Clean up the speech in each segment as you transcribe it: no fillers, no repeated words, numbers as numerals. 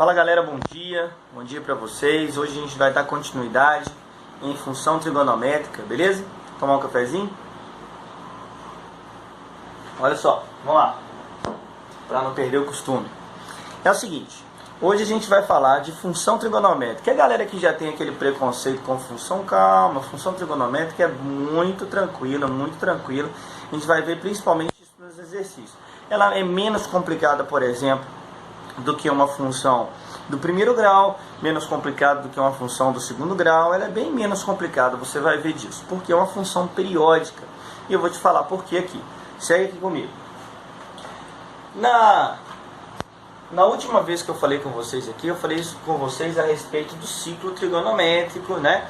Fala galera, bom dia para vocês. Hoje a gente vai dar continuidade em função trigonométrica, beleza? Tomar um cafezinho? Olha só, vamos lá, para não perder o costume. É o seguinte, hoje a gente vai falar de função trigonométrica. A galera que já tem aquele preconceito com função, calma, função trigonométrica é muito tranquila, muito tranquila. A gente vai ver principalmente isso nos exercícios. Ela é menos complicada, por exemplo, do que uma função do primeiro grau, menos complicado do que uma função do segundo grau. Ela é bem menos complicada, você vai ver disso, porque é uma função periódica. E eu vou te falar por que aqui. Segue aqui comigo. Na última vez que eu falei com vocês aqui, eu falei com vocês a respeito do ciclo trigonométrico, né?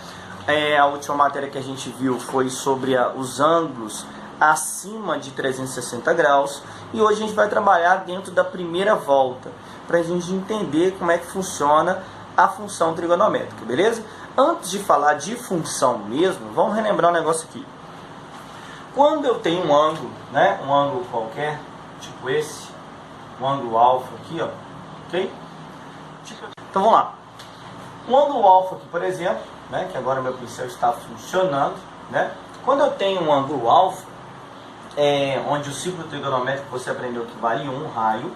A última matéria que a gente viu foi sobre os ângulos acima de 360 graus. E hoje a gente vai trabalhar dentro da primeira volta, para a gente entender como é que funciona a função trigonométrica, beleza? Antes de falar de função mesmo, vamos relembrar um negócio aqui. Quando eu tenho um ângulo, né, um ângulo qualquer, tipo esse, um ângulo alfa aqui, ó, ok? Então vamos lá. Um ângulo alfa aqui, por exemplo, né, que agora meu pincel está funcionando, né? Quando eu tenho um ângulo alfa, onde o ciclo trigonométrico você aprendeu que vale um raio,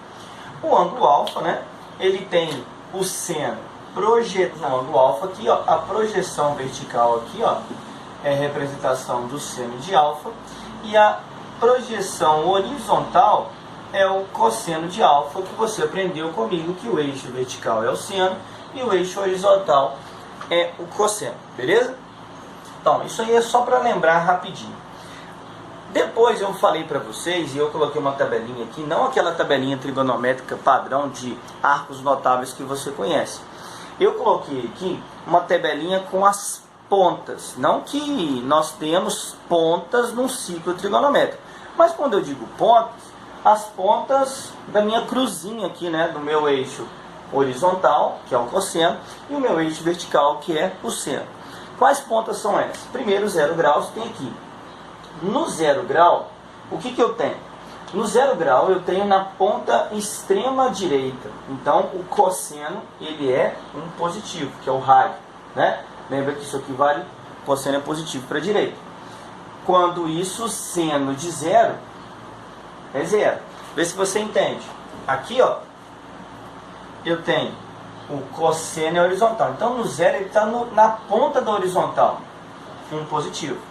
o ângulo alfa, né, ele tem o seno projetado no ângulo alfa aqui, ó, a projeção vertical aqui, ó, é a representação do seno de alfa, e a projeção horizontal é o cosseno de alfa, que você aprendeu comigo, que o eixo vertical é o seno e o eixo horizontal é o cosseno, beleza? Então, isso aí é só para lembrar rapidinho. Depois eu falei para vocês, e eu coloquei uma tabelinha aqui, não aquela tabelinha trigonométrica padrão de arcos notáveis que você conhece. Eu coloquei aqui uma tabelinha com as pontas, não que nós temos pontas num ciclo trigonométrico, mas quando eu digo pontas, as pontas da minha cruzinha aqui, né, do meu eixo horizontal, que é o cosseno, e o meu eixo vertical, que é o seno. Quais pontas são essas? Primeiro, 0 graus tem aqui. No 0 grau, o que eu tenho? No 0 grau eu tenho na ponta extrema direita. Então o cosseno ele é um positivo, que é o raio, né? Lembra que isso aqui vale, cosseno é positivo para a direita. Quando isso, seno de 0 é 0. Vê se você entende. Aqui, ó, eu tenho o cosseno horizontal. Então no 0 ele está na ponta da horizontal, um positivo.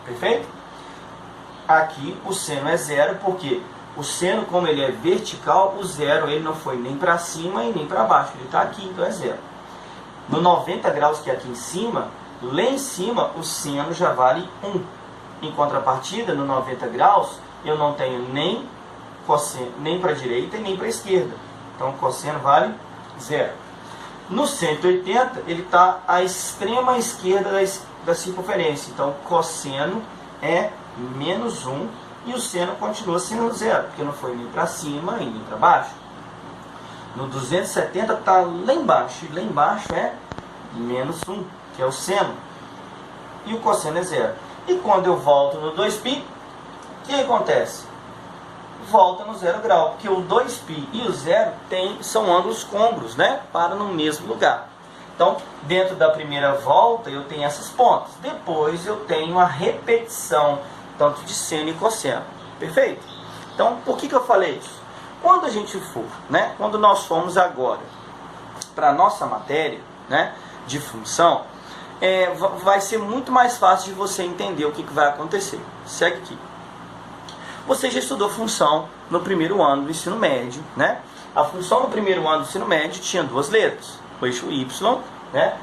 Perfeito? Aqui o seno é 0, porque o seno, como ele é vertical, o 0 ele não foi nem para cima e nem para baixo, ele está aqui, então é 0. No 90 graus, que é aqui em cima, lá em cima o seno já vale 1. Em contrapartida, no 90 graus, eu não tenho nem cosseno, nem para a direita e nem para a esquerda. Então o cosseno vale 0. No 180, ele está à extrema esquerda da circunferência. Então o cosseno é menos 1 e o seno continua sendo 0, porque não foi nem para cima e nem para baixo. No 270 está lá embaixo, e lá embaixo é menos 1, que é o seno, e o cosseno é 0. E quando eu volto no 2π, o que acontece? Volta no 0 grau, porque o 2π e o 0 são ângulos côngruos, né? Param no mesmo lugar. Então, dentro da primeira volta, eu tenho essas pontas. Depois, eu tenho a repetição, tanto de seno e cosseno. Perfeito? Então, por que eu falei isso? Quando a gente for, né? Quando nós formos agora para a nossa matéria, né, de função, vai ser muito mais fácil de você entender o que vai acontecer. Segue aqui. Você já estudou função no primeiro ano do ensino médio, né? A função no primeiro ano do ensino médio tinha duas letras. O eixo Y, né,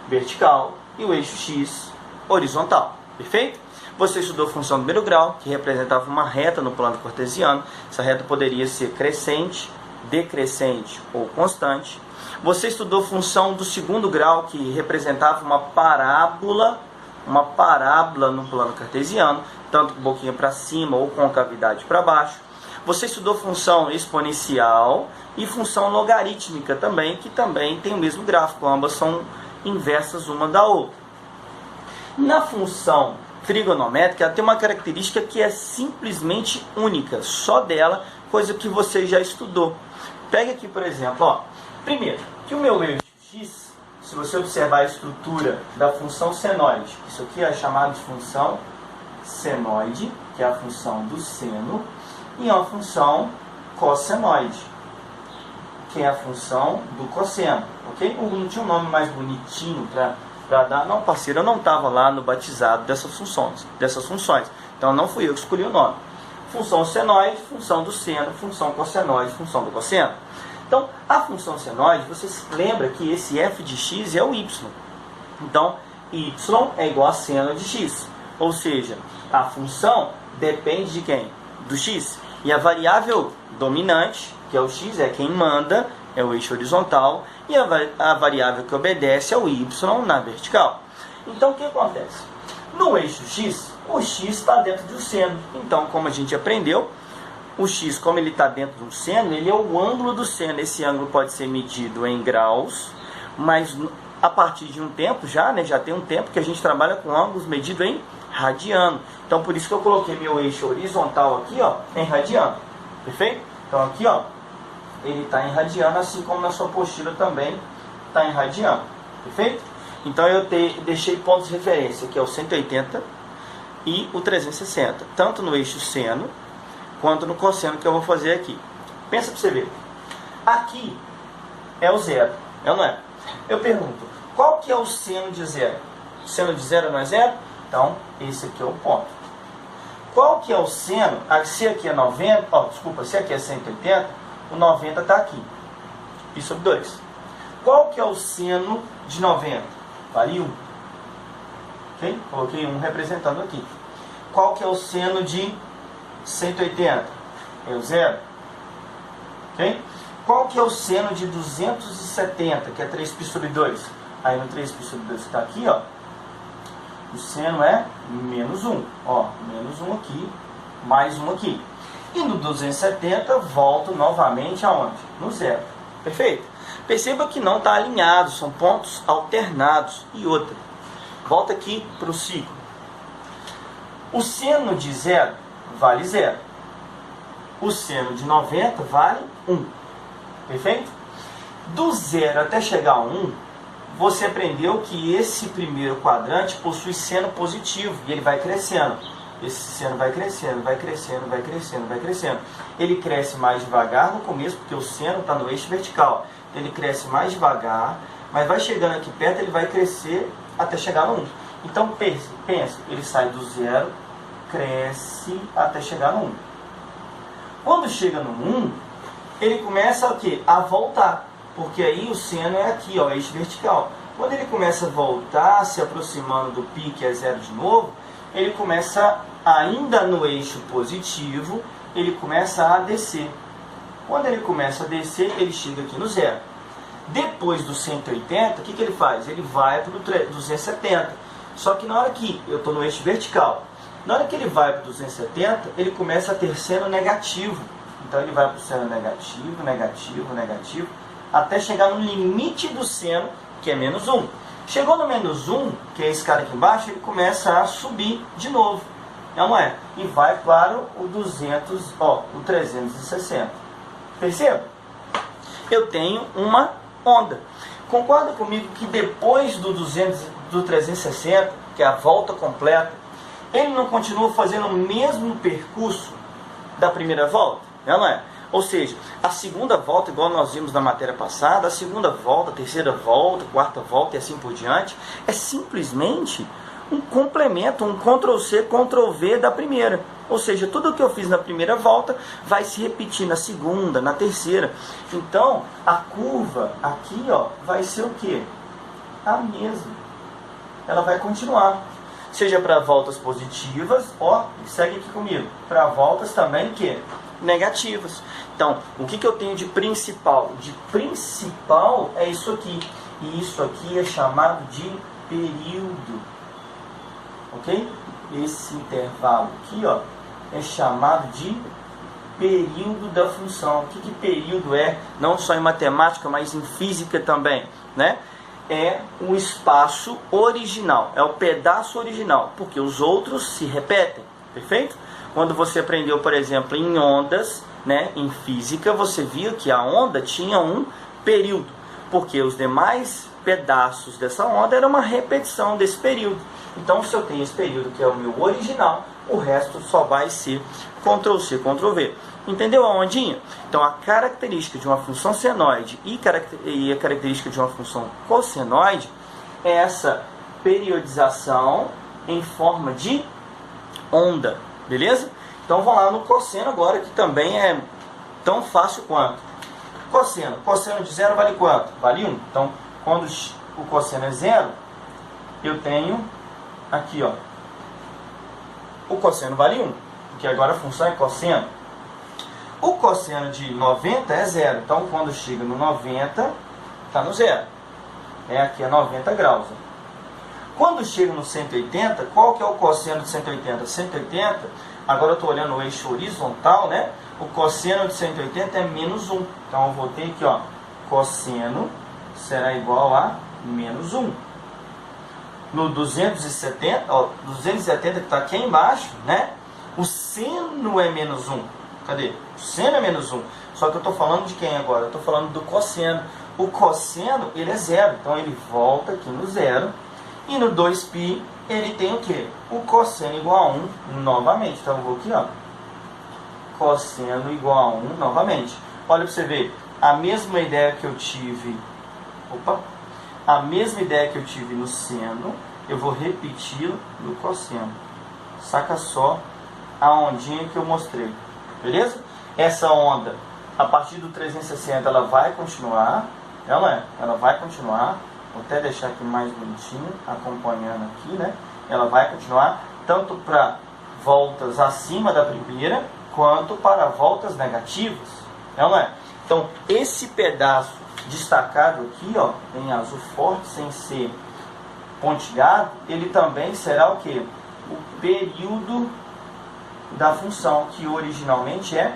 vertical, e o eixo X, horizontal. Perfeito? Você estudou função do primeiro grau, que representava uma reta no plano cartesiano. Essa reta poderia ser crescente, decrescente ou constante. Você estudou função do segundo grau, que representava uma parábola no plano cartesiano, tanto com boquinha para cima ou com a cavidade para baixo. Você estudou função exponencial e função logarítmica também, que também tem o mesmo gráfico, ambas são inversas uma da outra. Na função trigonométrica, ela tem uma característica que é simplesmente única, só dela, coisa que você já estudou. Pega aqui, por exemplo, ó, Primeiro, que o meu eixo x, se você observar a estrutura da função senoide, isso aqui é chamado de função senoide, que é a função do seno, e é uma função cossenoide, que é a função do cosseno, ok? Não tinha um nome mais bonitinho para dar, não, parceiro, eu não estava lá no batizado dessas funções, então não fui eu que escolhi o nome. Função senoide, função do seno, função cossenoide, função do cosseno. Então, a função senoide, você se lembra que esse f de x é o y. Então, y é igual a seno de x. Ou seja, a função depende de quem? Do x. E a variável dominante, que é o x, é quem manda, é o eixo horizontal. E a variável que obedece é o y na vertical. Então, o que acontece? No eixo x, o x está dentro do seno. Então, como a gente aprendeu, o x, como ele está dentro do seno, ele é o ângulo do seno. Esse ângulo pode ser medido em graus, mas a partir de um tempo já tem um tempo que a gente trabalha com ângulos medidos em radiano. Então, por isso que eu coloquei meu eixo horizontal aqui, ó, em radiano. Perfeito? Então, aqui, ó, ele está em radiano, assim como na sua apostila também está em radiano. Perfeito? Então, eu deixei pontos de referência, que é o 180 e o 360, tanto no eixo seno quanto no cosseno, que eu vou fazer aqui. Pensa para você ver. Aqui é o zero, é ou não é? Eu pergunto, qual que é o seno de zero? O seno de zero não é zero? Então, esse aqui é o ponto. Qual que é o seno? Se aqui é 90, se aqui é 180, o 90 está aqui. Pi sobre 2. Qual que é o seno de 90? Vale 1. Ok? Coloquei 1 representando aqui. Qual que é o seno de 180? É o 0. Ok? Qual que é o seno de 270, que é 3π sobre 2? Aí no 3π sobre 2 que está aqui, ó, o seno é menos 1. Ó, menos 1 aqui, mais 1 aqui. E no 270, volto novamente aonde? No 0. Perfeito? Perceba que não está alinhado, são pontos alternados. E outra, volta aqui para o ciclo. O seno de 0 vale 0. O seno de 90 vale 1. Perfeito? Do 0 até chegar a 1, você aprendeu que esse primeiro quadrante possui seno positivo e ele vai crescendo. Esse seno vai crescendo, vai crescendo, vai crescendo, vai crescendo. Ele cresce mais devagar no começo, porque o seno está no eixo vertical. Ele cresce mais devagar, mas vai chegando aqui perto, ele vai crescer até chegar no 1. Então, pensa, ele sai do 0, cresce até chegar no 1. Quando chega no 1, ele começa o quê? A voltar, porque aí o seno é aqui, ó, eixo vertical. Quando ele começa a voltar, se aproximando do π, que é 0 de novo, ele começa, ainda no eixo positivo, ele começa a descer. Quando ele começa a descer, ele chega aqui no 0. Depois do 180, o que ele faz? Ele vai para o 270. Só que na hora que eu estou no eixo vertical, na hora que ele vai para o 270, ele começa a ter seno negativo. Então ele vai para o seno negativo, negativo, negativo, até chegar no limite do seno, que é menos 1. Chegou no menos 1, que é esse cara aqui embaixo, ele começa a subir de novo. Não é? E vai para o 360. Perceba? Eu tenho uma onda. Concorda comigo que depois do 360, que é a volta completa, ele não continua fazendo o mesmo percurso da primeira volta? Não é? Ou seja, a segunda volta, igual nós vimos na matéria passada, a segunda volta, a terceira volta, a quarta volta e assim por diante, é simplesmente um complemento, um Ctrl+C, Ctrl+V da primeira. Ou seja, tudo o que eu fiz na primeira volta vai se repetir na segunda, na terceira. Então, a curva aqui, ó, vai ser o quê? A mesma. Ela vai continuar. Seja para voltas positivas, ó, segue aqui comigo. Para voltas também, que negativas. Então, o que eu tenho de principal? De principal é isso aqui. E isso aqui é chamado de período. Ok? Esse intervalo aqui, ó, é chamado de período da função. O que período é? Não só em matemática, mas em física também, né? É o espaço original, é o pedaço original, porque os outros se repetem, perfeito? Quando você aprendeu, por exemplo, em ondas, né, em física, você viu que a onda tinha um período, porque os demais pedaços dessa onda era uma repetição desse período. Então, se eu tenho esse período que é o meu original, o resto só vai ser Ctrl+C, Ctrl+V. Entendeu a ondinha? Então, a característica de uma função senoide e a característica de uma função cossenoide é essa periodização em forma de onda, beleza? Então, vamos lá no cosseno agora, que também é tão fácil quanto. Cosseno. Cosseno de zero vale quanto? Vale 1. Então, quando o cosseno é zero, eu tenho aqui, ó, o cosseno vale 1, porque agora a função é cosseno. O cosseno de 90 é zero, então quando chega no 90, está no zero. Aqui é 90 graus. Quando chega no 180, qual que é o cosseno de 180? 180, agora eu estou olhando o eixo horizontal, né? O cosseno de 180 é menos 1. Então eu vou ter aqui, ó, cosseno será igual a menos 1. No 270, ó, 270 que está aqui embaixo, né? O seno é menos 1. Cadê? O seno é menos 1. Só que eu estou falando de quem agora? Eu estou falando do cosseno. O cosseno, ele é zero. Então ele volta aqui no zero. E no 2π, ele tem o quê? O cosseno igual a 1 novamente. Então eu vou aqui, ó. Cosseno igual a 1 novamente. Olha para você ver. A mesma ideia que eu tive... A mesma ideia que eu tive no seno, eu vou repetir no cosseno. Saca só a ondinha que eu mostrei. Beleza? Essa onda, a partir do 360, ela vai continuar. Ela vai continuar. Vou até deixar aqui mais bonitinho, acompanhando aqui, né? Ela vai continuar tanto para voltas acima da primeira, quanto para voltas negativas. Então, esse pedaço destacado aqui, ó, em azul forte, sem ser pontilhado, ele também será o que? O período da função, que originalmente é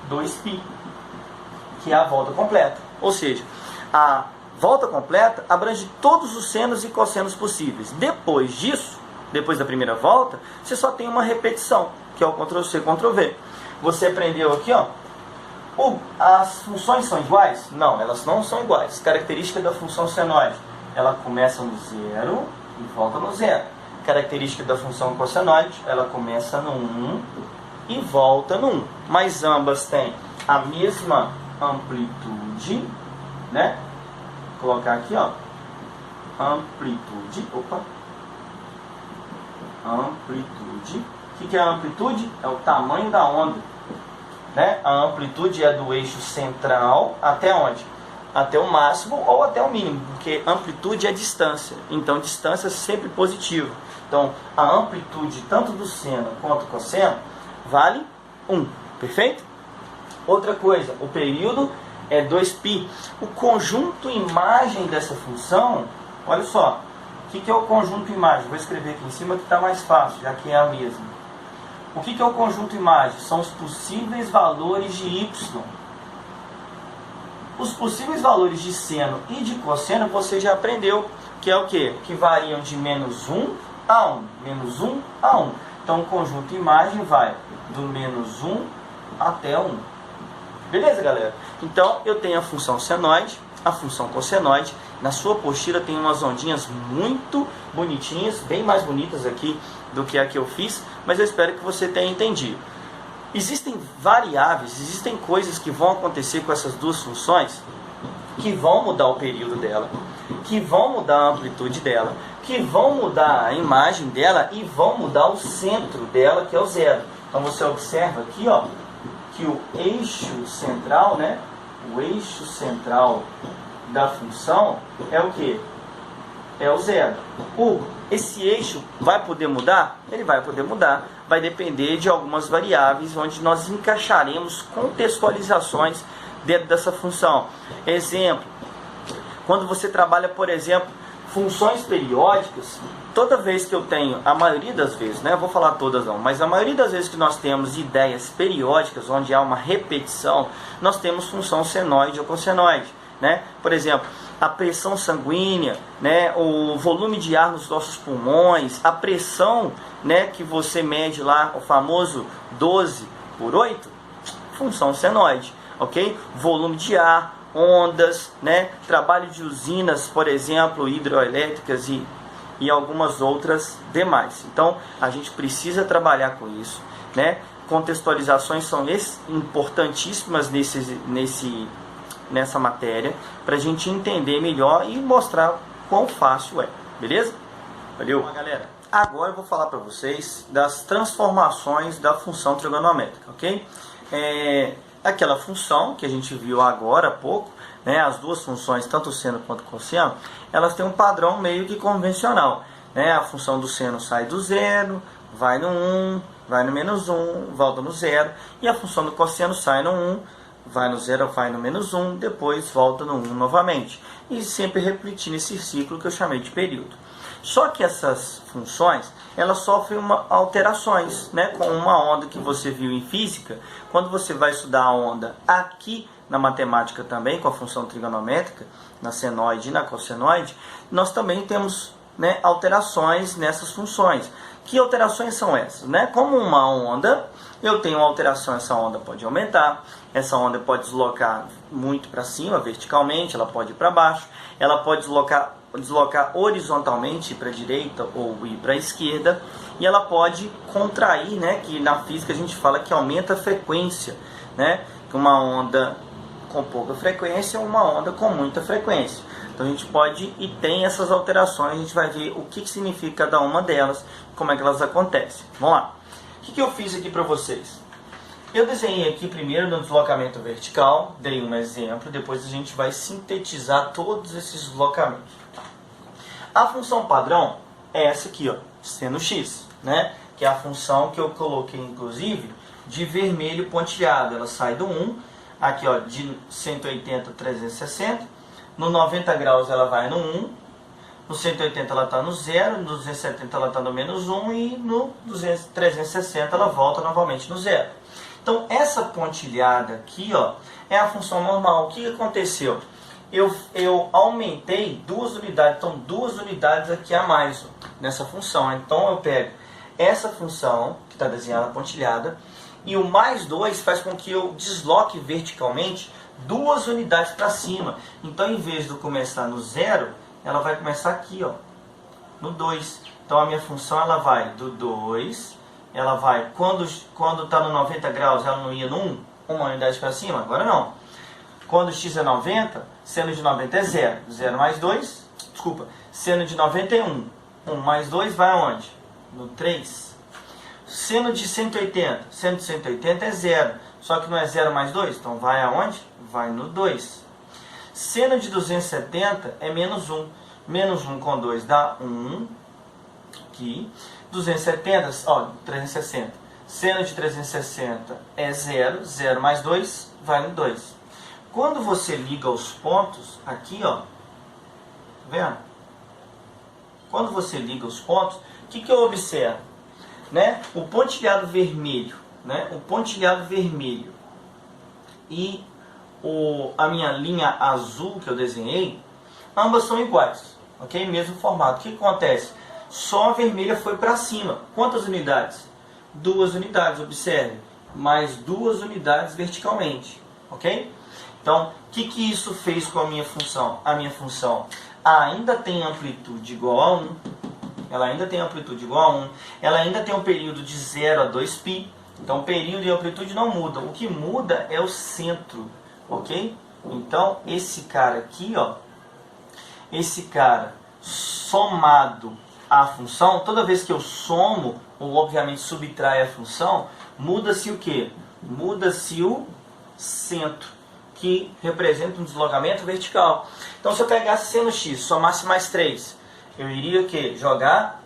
2π, que é a volta completa. Ou seja, a volta completa abrange todos os senos e cossenos possíveis. Depois disso, depois da primeira volta, você só tem uma repetição, que é o Ctrl+C, Ctrl+V. Você aprendeu aqui, ó, as funções são iguais? Não, elas não são iguais. Característica da função senoide, ela começa no zero e volta no zero. Característica da função cossenoide, ela começa no 1 e volta no 1. Mas ambas têm a mesma amplitude, né? Vou colocar aqui, ó, amplitude, amplitude. O que é a amplitude? É o tamanho da onda. Né? A amplitude é do eixo central até onde? Até o máximo ou até o mínimo, porque amplitude é distância, então distância é sempre positiva. Então a amplitude tanto do seno quanto do cosseno vale 1, perfeito? Outra coisa, o período é 2π. O conjunto imagem dessa função, olha só, o que é o conjunto imagem? Vou escrever aqui em cima que está mais fácil, já que é a mesma. O que é o conjunto imagem? São os possíveis valores de y. Os possíveis valores de seno e de cosseno você já aprendeu, que é o quê? Que variam de menos 1 a 1. Menos 1 a 1. Então o conjunto imagem vai do menos 1 até 1. Beleza, galera? Então eu tenho a função senoide, a função cossenoide. Na sua apostila tem umas ondinhas muito bonitinhas, bem mais bonitas aqui do que a que eu fiz, mas eu espero que você tenha entendido. Existem variáveis, existem coisas que vão acontecer com essas duas funções que vão mudar o período dela, que vão mudar a amplitude dela, que vão mudar a imagem dela e vão mudar o centro dela, que é o zero. Então você observa aqui, ó, que o eixo central, né, o eixo central da função é o que? É o zero. Esse eixo vai poder mudar? Ele vai poder mudar. Vai depender de algumas variáveis, onde nós encaixaremos contextualizações dentro dessa função. Exemplo, quando você trabalha, por exemplo, funções periódicas, toda vez que eu tenho, a maioria das vezes, né, eu vou falar todas não, mas a maioria das vezes que nós temos ideias periódicas, onde há uma repetição, nós temos função senoide ou cossenoide, né? Por exemplo, a pressão sanguínea, né, o volume de ar nos nossos pulmões, a pressão, né, que você mede lá, o famoso 12/8, função senoide, ok? Volume de ar, ondas, né? Trabalho de usinas, por exemplo, hidroelétricas e algumas outras demais. Então, a gente precisa trabalhar com isso, né? Contextualizações são importantíssimas nessa matéria, para a gente entender melhor e mostrar quão fácil é, beleza? Valeu, galera! Agora eu vou falar para vocês das transformações da função trigonométrica, ok? Aquela função que a gente viu agora há pouco, né, as duas funções, tanto o seno quanto o cosseno, elas têm um padrão meio que convencional, né? A função do seno sai do zero, vai no 1, vai no menos 1, volta no zero, e a função do cosseno sai no 1, vai no zero, vai no menos 1, depois volta no 1 novamente, e sempre repetindo esse ciclo que eu chamei de período. Só que essas funções, elas sofrem alterações, né? Com uma onda que você viu em física, quando você vai estudar a onda aqui na matemática também, com a função trigonométrica, na senoide e na cossenoide, nós também temos, né, alterações nessas funções. Que alterações são essas? Né? Como uma onda, eu tenho uma alteração, essa onda pode aumentar, essa onda pode deslocar muito para cima, verticalmente, ela pode ir para baixo, ela pode deslocar horizontalmente para a direita ou ir para a esquerda, e ela pode contrair, né, que na física a gente fala que aumenta a frequência, né, que uma onda com pouca frequência ou uma onda com muita frequência. Então a gente pode e tem essas alterações, a gente vai ver o que significa cada uma delas, como é que elas acontecem. Vamos lá. O que eu fiz aqui para vocês? Eu desenhei aqui primeiro no deslocamento vertical, dei um exemplo, depois a gente vai sintetizar todos esses deslocamentos. A função padrão é essa aqui, ó, seno x, né? Que é a função que eu coloquei, inclusive, de vermelho pontilhado. Ela sai do 1, aqui, ó, de 180 a 360. No 90 graus ela vai no 1. No 180 ela está no 0. No 270 ela está no menos 1. E no 360 ela volta novamente no 0. Então, essa pontilhada aqui, ó, é a função normal. O que aconteceu? Eu aumentei 2 unidades, então 2 unidades aqui a mais, ó, nessa função. Então eu pego essa função, que está desenhada pontilhada, e o mais 2 faz com que eu desloque verticalmente 2 unidades para cima. Então, em vez de começar no 0, ela vai começar aqui, ó, no 2. Então a minha função ela vai do 2, ela vai, quando está no 90 graus, ela não ia no 1, uma unidade para cima, agora não. Quando x é 90, seno de 90 é 0. 0 mais 2, desculpa, seno de 91. 1 mais 2 vai aonde? No 3. Seno de 180. Seno de 180 é 0. Só que não é 0 mais 2, então vai aonde? Vai no 2. Seno de 270 é menos 1. Menos 1 com 2 dá 1. Aqui. 270, ó, 360. Seno de 360 é 0. 0 mais 2 vai no 2. Quando você liga os pontos, aqui, ó, tá vendo? Quando você liga os pontos, o que eu observo? Né? O pontilhado vermelho, né? O pontilhado vermelho e a minha linha azul que eu desenhei, ambas são iguais, ok? Mesmo formato. O que acontece? Só a vermelha foi para cima. Quantas unidades? 2 unidades, observe. Mais 2 unidades verticalmente, ok? Então, o que isso fez com a minha função? A minha função ainda tem amplitude igual a 1. Ela ainda tem amplitude igual a 1. Ela ainda tem um período de 0 a 2π. Então, período e amplitude não mudam. O que muda é o centro, ok? Então, esse cara aqui, ó, esse cara somado à função, toda vez que eu somo, ou obviamente subtrai a função, muda-se o quê? Muda-se o centro, que representa um deslocamento vertical. Então, se eu pegasse seno x, somasse mais 3, eu iria o quê? Jogar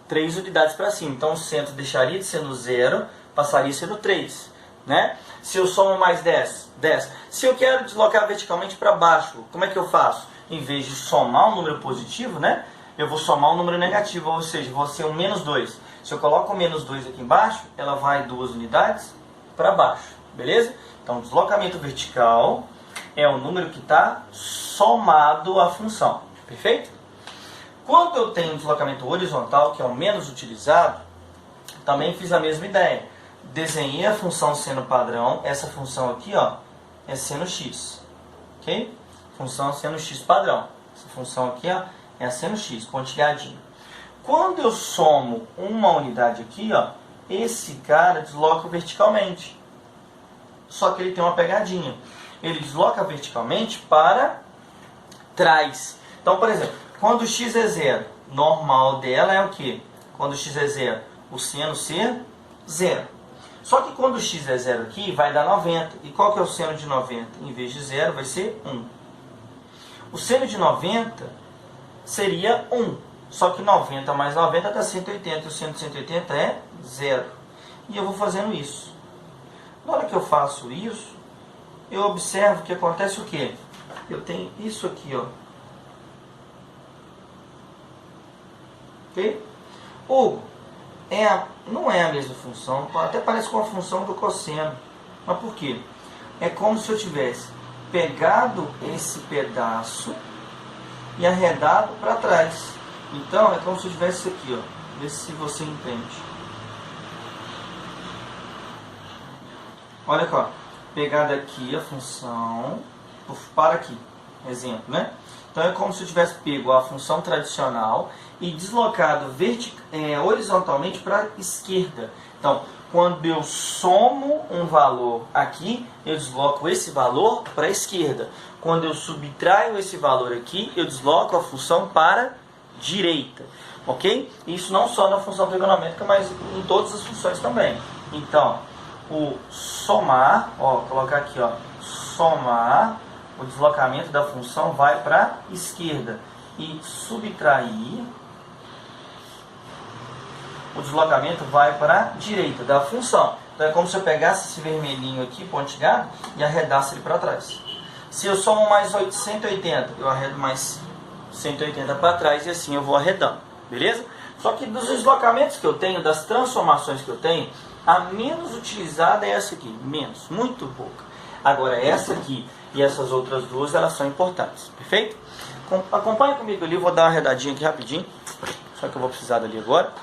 3 unidades para cima. Então, o centro deixaria de ser no 0, passaria a ser no 3. Né? Se eu somo mais 10, 10. Se eu quero deslocar verticalmente para baixo, como é que eu faço? Em vez de somar um número positivo, né, eu vou somar um número negativo, ou seja, vou ser um menos 2. Se eu coloco o menos 2 aqui embaixo, ela vai 2 unidades para baixo. Beleza? Então, deslocamento vertical é o número que está somado à função. Perfeito? Quando eu tenho deslocamento horizontal, que é o menos utilizado, também fiz a mesma ideia. Desenhei a função seno padrão. Essa função aqui, ó, é seno x. ok? Função seno x padrão. Essa função aqui, ó, é a seno x, pontilhadinho. Quando eu somo uma unidade aqui, ó, esse cara desloca verticalmente. Só que ele tem uma pegadinha. Ele desloca verticalmente para trás. Então, por exemplo, quando x é zero, normal dela é o quê? Quando x é zero, o seno ser zero. Só que quando x é zero aqui, vai dar 90. E qual que é o seno de 90? Em vez de zero, vai ser 1. O seno de 90 seria 1. Só que 90 mais 90 dá 180. E o seno de 180 é zero. E eu vou fazendo isso. Na hora que eu faço isso, eu observo que acontece o quê? Eu tenho isso aqui, ó. Ok? Ou, não é a mesma função, até parece com a função do cosseno. Mas por quê? É como se eu tivesse pegado esse pedaço e arredado para trás. Então, é como se eu tivesse isso aqui, ó. Vê se você entende. Olha aqui, ó. Pegado aqui a função para aqui. Exemplo, né? Então, é como se eu tivesse pego a função tradicional e deslocado horizontalmente para a esquerda. Então, quando eu somo um valor aqui, eu desloco esse valor para a esquerda. Quando eu subtraio esse valor aqui, eu desloco a função para a direita. Ok? Isso não só na função trigonométrica, mas em todas as funções também. Então, o somar, ó, vou colocar aqui, ó, somar, o deslocamento da função vai para a esquerda. E subtrair, o deslocamento vai para a direita da função. Então é como se eu pegasse esse vermelhinho aqui, pontilhado, e arredasse ele para trás. Se eu somo mais 180, eu arredo mais 180 para trás e assim eu vou arredando. Beleza? Só que dos deslocamentos que eu tenho, das transformações que eu tenho, a menos utilizada é essa aqui. Menos, muito pouca. Agora essa aqui e essas outras duas, elas são importantes. Perfeito? Acompanhe comigo ali, vou dar uma arredadinha aqui rapidinho. Só que eu vou precisar dali agora.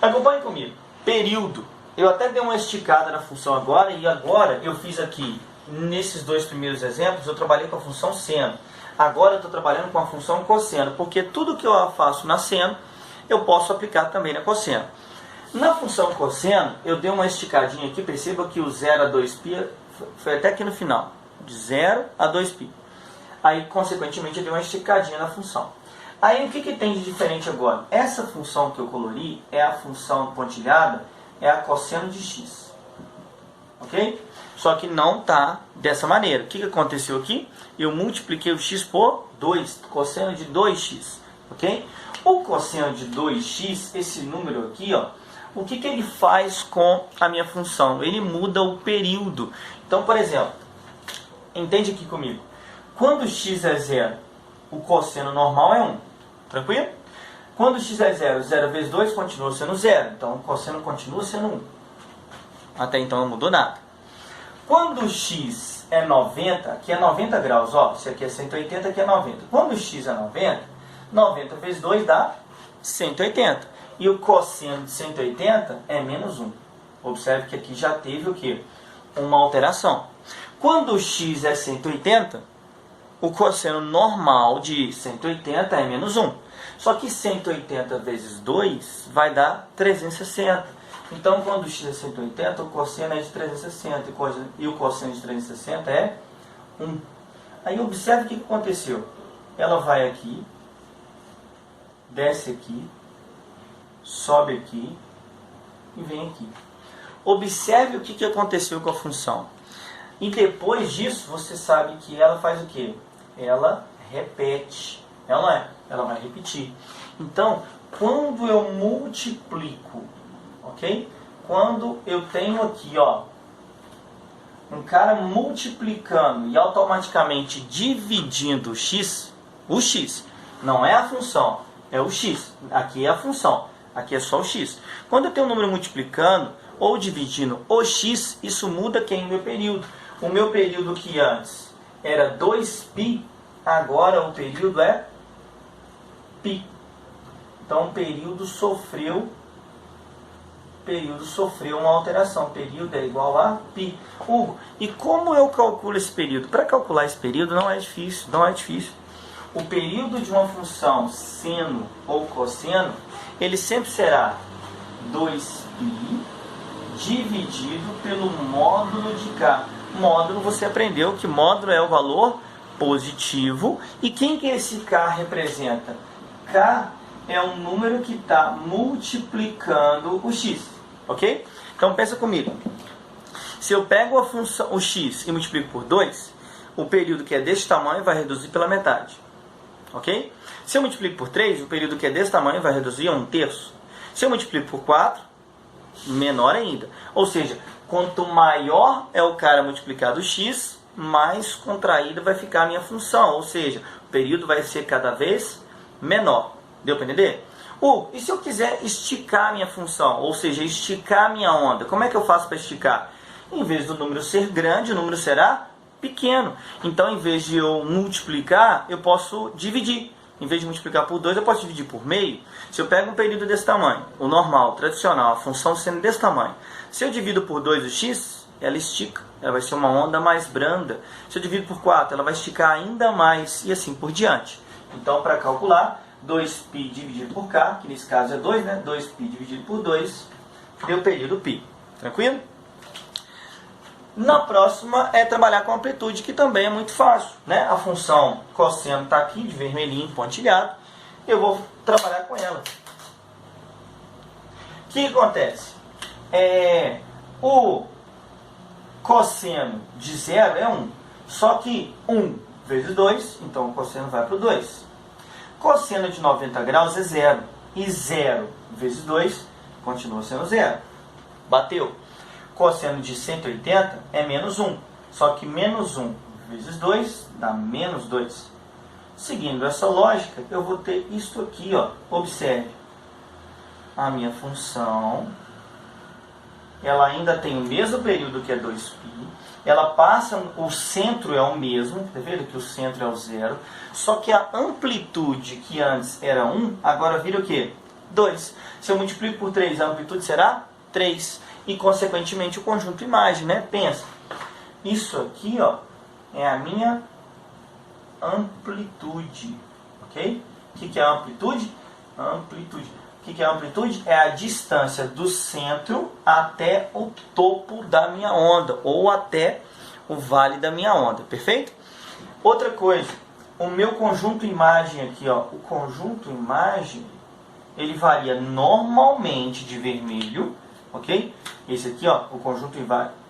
Acompanhe comigo. Período. Eu até dei uma esticada na função agora, e agora eu fiz aqui, nesses dois primeiros exemplos, eu trabalhei com a função seno. Agora eu estou trabalhando com a função cosseno, porque tudo que eu faço na seno, eu posso aplicar também na cosseno. Na função cosseno, eu dei uma esticadinha aqui, perceba que o 0 a 2π foi até aqui no final, de 0 a 2π. Aí, consequentemente, eu dei uma esticadinha na função. Aí, o que tem de diferente agora? Essa função que eu colori é a função pontilhada, é a cosseno de x. Ok? Só que não está dessa maneira. O que aconteceu aqui? Eu multipliquei o x por 2, cosseno de 2x. Ok? O cosseno de 2x, esse número aqui, ó, o que ele faz com a minha função? Ele muda o período. Então, por exemplo, entende aqui comigo. Quando x é 0, o cosseno normal é 1. Tranquilo? Quando x é 0, 0 vezes 2 continua sendo 0. Então, o cosseno continua sendo 1. Até então não mudou nada. Quando x é 90, aqui é 90 graus. Ó, isso aqui é 180, aqui é 90. Quando x é 90, 90 vezes 2 dá 180. E o cosseno de 180 é menos 1. Observe que aqui já teve o quê? Uma alteração. Quando x é 180, o cosseno normal de 180 é menos 1. Só que 180 vezes 2 vai dar 360. Então, quando x é 180, o cosseno é de 360. E o cosseno de 360 é 1. Aí, observe o que aconteceu. Ela vai aqui, desce aqui, sobe aqui e vem aqui. Observe o que aconteceu com a função. E depois disso, você sabe que ela faz o quê? Ela repete. Ela não é? Ela vai repetir. Então, quando eu multiplico, ok? Quando eu tenho aqui, ó, um cara multiplicando e automaticamente dividindo o x não é a função, é o x. Aqui é a função, aqui é só o x. Quando eu tenho um número multiplicando ou dividindo o x, isso muda quem? O meu período. O meu período que antes era 2π, agora o período é π. Então o período sofreu período sofreu uma alteração. Período é igual a π. Hugo, e como eu calculo esse período? Para calcular esse período não é difícil, não é difícil. O período de uma função seno ou cosseno, ele sempre será 2π dividido pelo módulo de k. Módulo, você aprendeu que módulo é o valor positivo. E quem que esse k representa? K é um número que está multiplicando o x, ok? Então pensa comigo. Se eu pego a função, o x, e multiplico por 2, o período que é desse tamanho vai reduzir pela metade, ok? Se eu multiplico por 3, o período que é desse tamanho vai reduzir a 1/3. Se eu multiplico por 4, menor ainda. Ou seja, quanto maior é o cara multiplicado x, mais contraída vai ficar a minha função. Ou seja, o período vai ser cada vez menor. Deu para entender? E se eu quiser esticar a minha função, ou seja, esticar a minha onda, como é que eu faço para esticar? Em vez do número ser grande, o número será pequeno. Então, em vez de eu multiplicar, eu posso dividir. Em vez de multiplicar por 2, eu posso dividir por meio. Se eu pego um período desse tamanho, o normal, o tradicional, a função sendo desse tamanho, se eu divido por 2 o x, ela estica. Ela vai ser uma onda mais branda. Se eu divido por 4, ela vai esticar ainda mais e assim por diante. Então, para calcular, 2π dividido por k, que nesse caso é 2, né? 2π dividido por 2, deu período π. Tranquilo? Na próxima é trabalhar com amplitude, que também é muito fácil, né? A função cosseno está aqui, de vermelhinho, pontilhado. Eu vou trabalhar com ela. O que acontece? O cosseno de 0 é 1. Só que 1 vezes 2, então o cosseno vai para o 2. Cosseno de 90 graus é 0. E 0 vezes 2 continua sendo 0. Bateu. Cosseno de 180 é menos 1. Só que menos 1 vezes 2 dá menos 2. Seguindo essa lógica, eu vou ter isso aqui, ó. Observe. A minha função, ela ainda tem o mesmo período que é 2π. Ela passa, o centro é o mesmo, tá vendo que o centro é o 0. Só que a amplitude, que antes era 1, agora vira o quê? 2. Se eu multiplico por 3, a amplitude será 3. E, consequentemente, o conjunto imagem, né? Pensa. Isso aqui, ó, é a minha amplitude, ok? O que é a amplitude? Amplitude. O que é a amplitude? É a distância do centro até o topo da minha onda, ou até o vale da minha onda, perfeito? Outra coisa, o meu conjunto imagem aqui, ó, o conjunto imagem, ele varia normalmente de vermelho, ok? Esse aqui, ó, o conjunto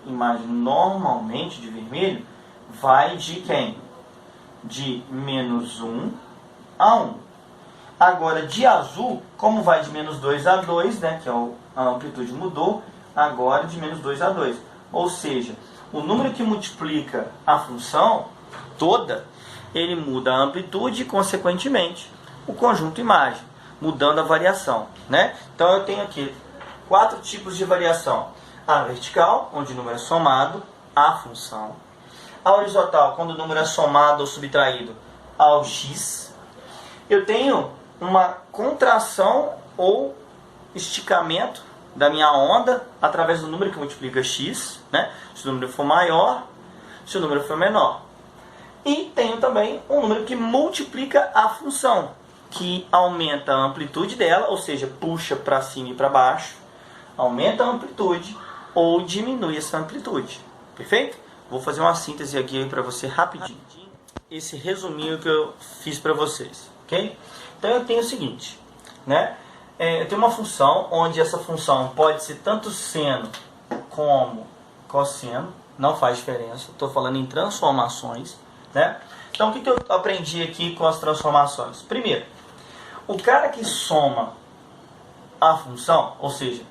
imagem normalmente de vermelho, vai de quem? De menos 1 a 1. Agora, de azul, como vai de menos 2 a 2, né, que é a amplitude mudou, agora de menos 2 a 2. Ou seja, o número que multiplica a função toda, ele muda a amplitude e, consequentemente, o conjunto imagem, mudando a variação, né? Então, eu tenho aqui 4 tipos de variação. A vertical, onde o número é somado à função. A horizontal, quando o número é somado ou subtraído ao x. Eu tenho uma contração ou esticamento da minha onda através do número que multiplica x, né? Se o número for maior, se o número for menor. E tenho também um número que multiplica a função, que aumenta a amplitude dela, ou seja, puxa para cima e para baixo, aumenta a amplitude ou diminui essa amplitude. Perfeito? Vou fazer uma síntese aqui para você rapidinho. Esse resuminho que eu fiz para vocês, ok? Então eu tenho o seguinte, né? Eu tenho uma função onde essa função pode ser tanto seno como cosseno, não faz diferença. Estou falando em transformações, né? Então o que eu aprendi aqui com as transformações? Primeiro, o cara que soma a função, ou seja,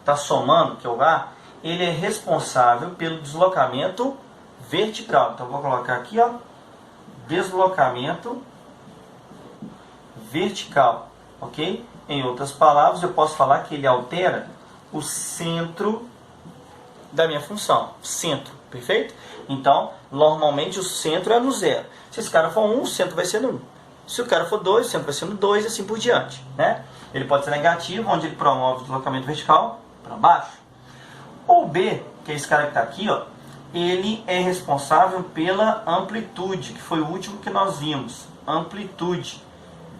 está somando, que é o A, ele é responsável pelo deslocamento vertical. Então vou colocar aqui, ó, deslocamento vertical, ok? Em outras palavras, eu posso falar que ele altera o centro da minha função, centro, perfeito? Então, normalmente o centro é no 0. Se esse cara for 1, o centro vai ser no 1. Se o cara for 2, o centro vai ser no 2 e assim por diante, né? Ele pode ser negativo, onde ele promove o deslocamento vertical, para baixo. O B, que é esse cara que está aqui, ó, ele é responsável pela amplitude, que foi o último que nós vimos. Amplitude,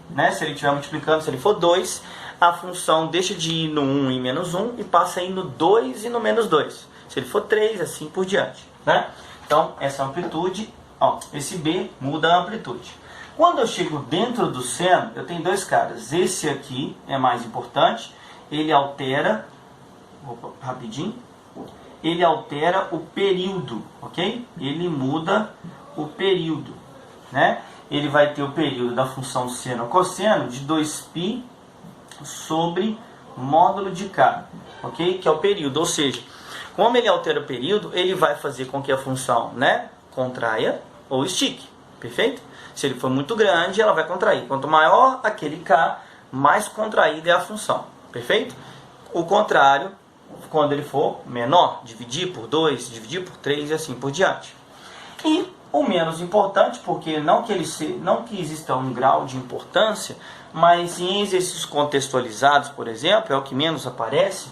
né? Se ele estiver multiplicando, se ele for 2, a função deixa de ir no 1 e menos 1 e passa a ir no 2 e no menos 2. Se ele for 3, assim por diante, né? Então, essa amplitude, ó, esse B muda a amplitude. Quando eu chego dentro do seno, eu tenho dois caras. Esse aqui é mais importante, ele altera, rapidinho, ele altera o período, ok? Ele muda o período, né? Ele vai ter o período da função seno-cosseno de 2π sobre módulo de k, ok? Que é o período, ou seja, como ele altera o período, ele vai fazer com que a função, né, contraia ou estique, perfeito? Se ele for muito grande, ela vai contrair. Quanto maior aquele k, mais contraída é a função, perfeito? O contrário, quando ele for menor, dividir por 2, dividir por 3 e assim por diante. E o menos importante, porque não que exista um grau de importância, mas em exercícios contextualizados, por exemplo, é o que menos aparece,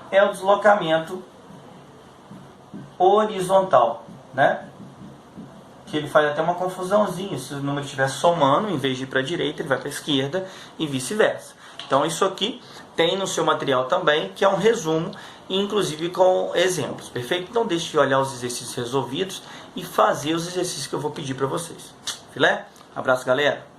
é o deslocamento horizontal, né? Que ele faz até uma confusãozinha, se o número estiver somando, em vez de ir para a direita, ele vai para a esquerda e vice-versa. Então isso aqui tem no seu material também, que é um resumo, inclusive com exemplos, perfeito? Então deixe de olhar os exercícios resolvidos e fazer os exercícios que eu vou pedir para vocês. Filé? Abraço, galera!